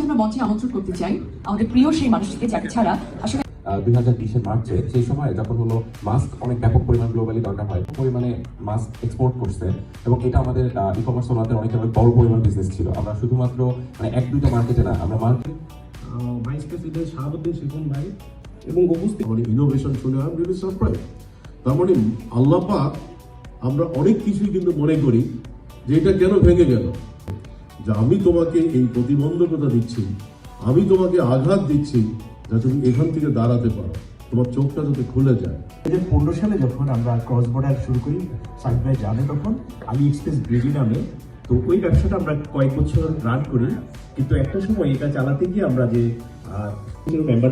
আমরা মঞ্চে আমন্ত্রণ করতে চাই আমাদের প্রিয় সেই মানুষটিকে যাকে ছাড়া আসলে 2020-এর মার্চে সেই সময় যখন হলো মাস্ক অনেক ব্যাপক পরিমাণ গ্লোবালি দরকার হয়, পরিমাণে মাস্ক এক্সপোর্ট করছে এবং এটা আমাদের ই কমার্স ওনাদের অনেক বড় পরিমাণ বিজনেস ছিল। আমরা শুধুমাত্র মানে এক দুইটা মার্কেটে না, আমরা মার্কেট ভাইস প্রেসিডেন্ট শাহাবুদ্দিন শিখুন ভাই এবং উপস্থিত ইনোভেশন শুনে আমি রিয়েলি সারপ্রাইজ। তার মানে আল্লাহ পাক আমরা অনেক কিছুই কিন্তু মনে করি যে এটা কেন ভেঙে গেল, যে আমি তোমাকে এই প্রতিবন্ধকতা দিচ্ছি, আমি তোমাকে আঘাত দিচ্ছি যা তুমি এখান থেকে দাঁড়াতে পারো, তোমার চোখটা যাতে খুলে যায়। 2015 সালে যখন আমরা ক্রস বর্ডার শুরু করি, সাইড বাই জানে তখন আলি এক্সপ্রেস ব্রিডি নামে, তো ওই ব্যবসাটা আমরা কয়েক বছর রান করি। কিন্তু একটা সময় এটা চালাতে গিয়ে আমরা যে মেম্বার